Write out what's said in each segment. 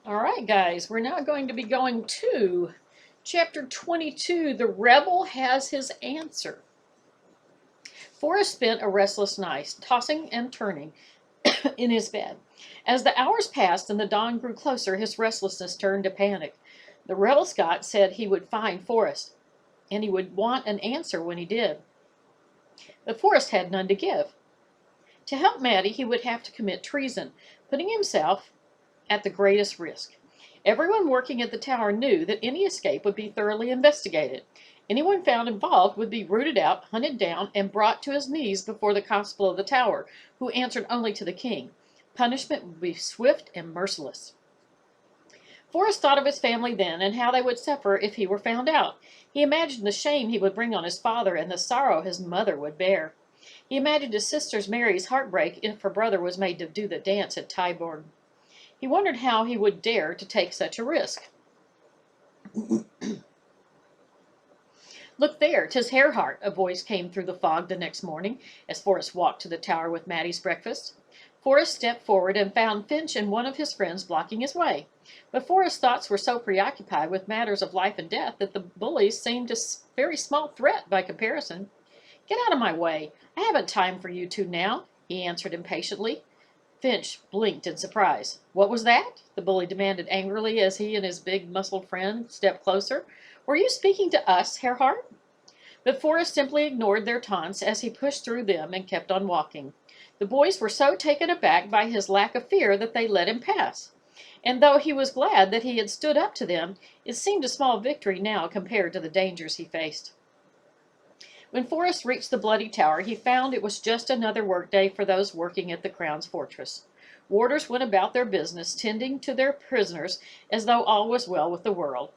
All right, guys, we're now going to be going to chapter 22. The rebel has his answer. Forrest spent a restless night, tossing and turning in his bed. As the hours passed and the dawn grew closer, his restlessness turned to panic. The rebel Scot said he would find Forrest, and he would want an answer when he did. But Forrest had none to give. To help Maddy, he would have to commit treason, putting himself at the greatest risk. Everyone working at the tower knew that any escape would be thoroughly investigated. Anyone found involved would be rooted out, hunted down, and brought to his knees before the constable of the tower, who answered only to the king. Punishment would be swift and merciless. Forrest thought of his family then, and how they would suffer if he were found out. He imagined the shame he would bring on his father, and the sorrow his mother would bear. He imagined his sister Mary's heartbreak if her brother was made to do the dance at Tyburn. He wondered how he would dare to take such a risk. "Look there, 'tis Herhart," a voice came through the fog the next morning as Forrest walked to the tower with Maddy's breakfast. Forrest stepped forward and found Finch and one of his friends blocking his way. But Forrest's thoughts were so preoccupied with matters of life and death that the bullies seemed a very small threat by comparison. "Get out of my way. I haven't time for you two now," he answered impatiently. Finch blinked in surprise. "What was that?" the bully demanded angrily as he and his big muscled friend stepped closer. "Were you speaking to us, Herhart?" But Forrest simply ignored their taunts as he pushed through them and kept on walking. The boys were so taken aback by his lack of fear that they let him pass. And though he was glad that he had stood up to them, it seemed a small victory now compared to the dangers he faced. When Forrest reached the bloody tower, he found it was just another workday for those working at the Crown's fortress. Warders went about their business, tending to their prisoners as though all was well with the world.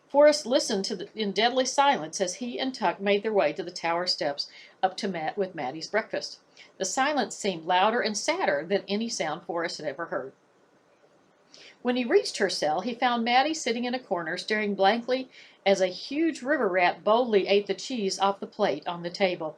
Forrest listened in deadly silence as he and Tuck made their way to the tower steps up to with Maddy's breakfast. The silence seemed louder and sadder than any sound Forrest had ever heard. When he reached her cell, he found Maddy sitting in a corner, staring blankly as a huge river rat boldly ate the cheese off the plate on the table.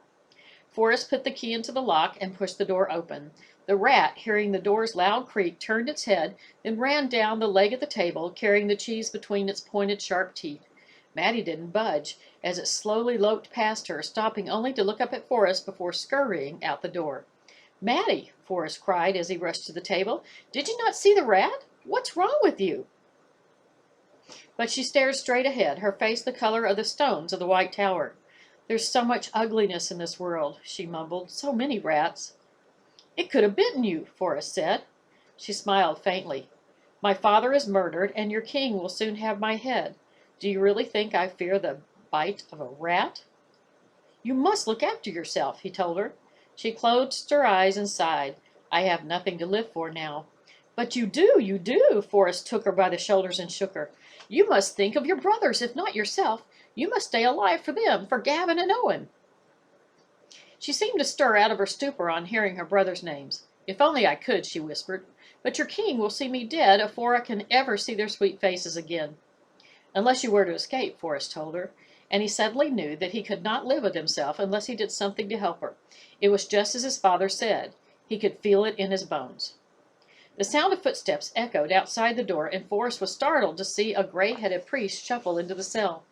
Forrest put the key into the lock and pushed the door open. The rat, hearing the door's loud creak, turned its head, then ran down the leg of the table, carrying the cheese between its pointed, sharp teeth. Maddy didn't budge as it slowly loped past her, stopping only to look up at Forrest before scurrying out the door. "Maddy," Forrest cried as he rushed to the table, "did you not see the rat? What's wrong with you?" But she stared straight ahead, her face the color of the stones of the White Tower. "There's so much ugliness in this world," she mumbled. "So many rats." "It could have bitten you," Forrest said. She smiled faintly. "My father is murdered, and your king will soon have my head. Do you really think I fear the bite of a rat?" "You must look after yourself," he told her. She closed her eyes and sighed. "I have nothing to live for now." "But you do, you do!" Forrest took her by the shoulders and shook her. "You must think of your brothers, if not yourself. You must stay alive for them, for Gavin and Owen." She seemed to stir out of her stupor on hearing her brothers' names. "If only I could," she whispered. "But your king will see me dead afore I can ever see their sweet faces again." "Unless you were to escape," Forrest told her. And he suddenly knew that he could not live with himself unless he did something to help her. It was just as his father said. He could feel it in his bones. The sound of footsteps echoed outside the door, and Forrest was startled to see a gray-headed priest shuffle into the cell.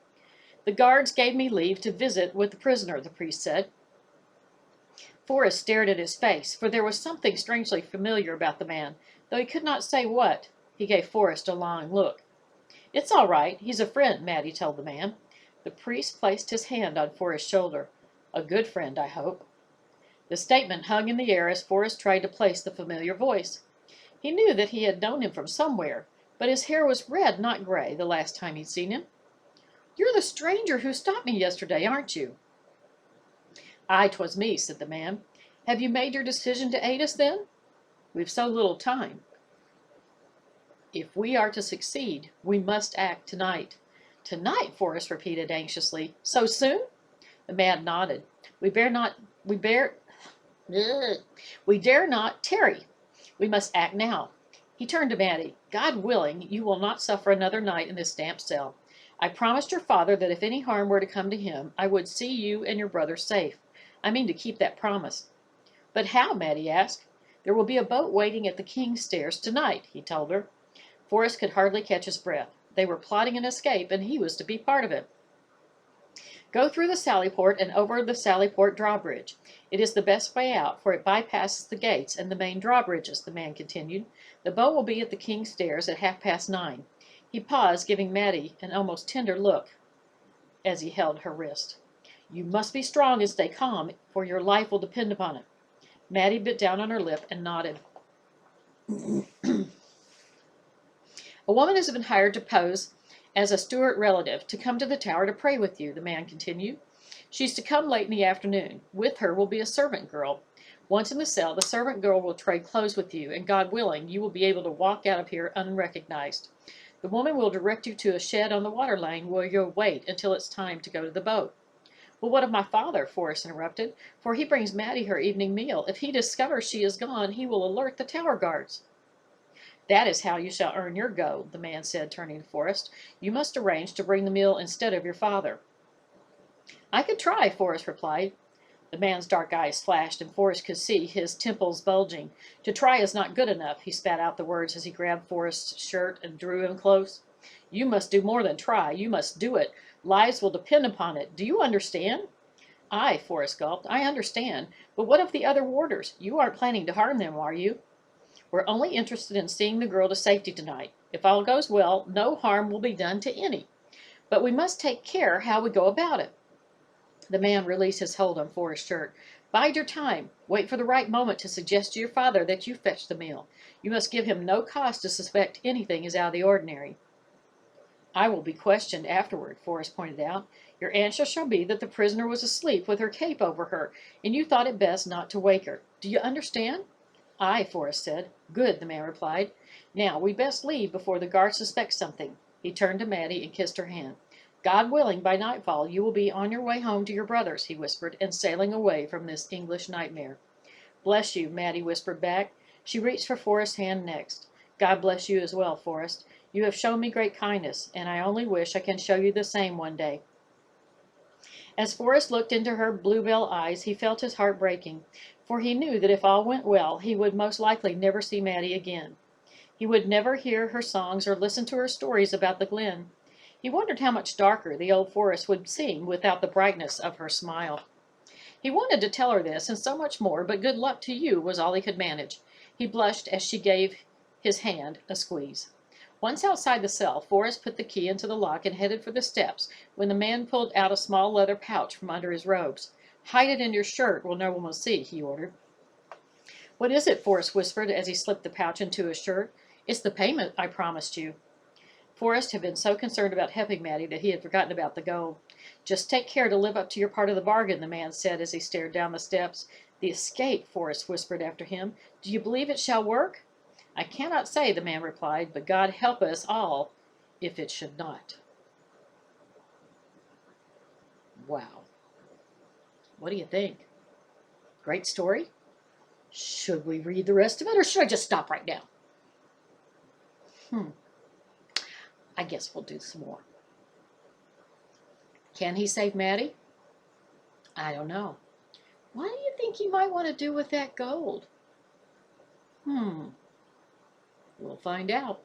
"The guards gave me leave to visit with the prisoner," the priest said. Forrest stared at his face, for there was something strangely familiar about the man, though he could not say what. He gave Forrest a long look. "It's all right. He's a friend," Maddy told the man. The priest placed his hand on Forrest's shoulder. "A good friend, I hope." The statement hung in the air as Forrest tried to place the familiar voice. He knew that he had known him from somewhere, but his hair was red, not gray, the last time he'd seen him. "You're the stranger who stopped me yesterday, aren't you?" "Aye, 'twas me," said the man. "Have you made your decision to aid us, then?" "We've so little time." "If we are to succeed, we must act tonight." "Tonight?" Forrest repeated anxiously. "So soon?" The man nodded. We dare not tarry. We must act now." He turned to Maddy. "God willing, you will not suffer another night in this damp cell. I promised your father that if any harm were to come to him, I would see you and your brother safe. I mean to keep that promise." "But how?" Maddy asked. "There will be a boat waiting at the king's stairs tonight," he told her. Forrest could hardly catch his breath. They were plotting an escape, and he was to be part of it. Go through the Sallyport and over the Sallyport drawbridge. It is the best way out, for it bypasses the gates and the main drawbridges, the man continued. The boat will be at the King's Stairs at 9:30. He paused, giving Maddy an almost tender look as he held her wrist. You must be strong and stay calm, for your life will depend upon it. Maddy bit down on her lip and nodded. A woman has been hired to pose as a Stuart relative, to come to the tower to pray with you, the man continued. She's to come late in the afternoon. With her will be a servant girl. Once in the cell, the servant girl will trade clothes with you, and God willing, you will be able to walk out of here unrecognized. The woman will direct you to a shed on the water lane where you'll wait until it's time to go to the boat. Well, what of my father? Forrest interrupted, for he brings Maddy her evening meal. If he discovers she is gone, he will alert the tower guards. That is how you shall earn your gold, the man said, turning to Forrest. You must arrange to bring the meal instead of your father. I could try, Forrest replied. The man's dark eyes flashed, and Forrest could see his temples bulging. To try is not good enough, he spat out the words as he grabbed Forrest's shirt and drew him close. You must do more than try. You must do it. Lives will depend upon it. Do you understand? Aye, Forrest gulped. I understand. But what of the other warders? You aren't planning to harm them, are you? We're only interested in seeing the girl to safety tonight. If all goes well, no harm will be done to any. But we must take care how we go about it. The man released his hold on Forrest's shirt. Bide your time. Wait for the right moment to suggest to your father that you fetch the meal. You must give him no cause to suspect anything is out of the ordinary. I will be questioned afterward, Forrest pointed out. Your answer shall be that the prisoner was asleep with her cape over her, and you thought it best not to wake her. Do you understand? Aye, Forrest said. Good, the man replied. Now, we best leave before the guards suspect something. He turned to Maddy and kissed her hand. God willing, by nightfall you will be on your way home to your brothers, he whispered, and sailing away from this English nightmare. Bless you, Maddy whispered back. She reached for Forrest's hand next. God bless you as well, Forrest. You have shown me great kindness, and I only wish I can show you the same one day. As Forrest looked into her bluebell eyes, he felt his heart breaking, for he knew that if all went well, he would most likely never see Maddy again. He would never hear her songs or listen to her stories about the glen. He wondered how much darker the old forest would seem without the brightness of her smile. He wanted to tell her this and so much more, but good luck to you was all he could manage. He blushed as she gave his hand a squeeze. Once outside the cell, Forrest put the key into the lock and headed for the steps when the man pulled out a small leather pouch from under his robes. Hide it in your shirt where no one will see, he ordered. What is it? Forrest whispered as he slipped the pouch into his shirt. It's the payment I promised you. Forrest had been so concerned about helping Maddy that he had forgotten about the gold. Just take care to live up to your part of the bargain, the man said as he stared down the steps. The escape, Forrest whispered after him. Do you believe it shall work? I cannot say, the man replied, but God help us all if it should not. Wow. What do you think? Great story? Should we read the rest of it, or should I just stop right now? I guess we'll do some more. Can he save Maddy? I don't know. What do you think he might want to do with that gold? We'll find out.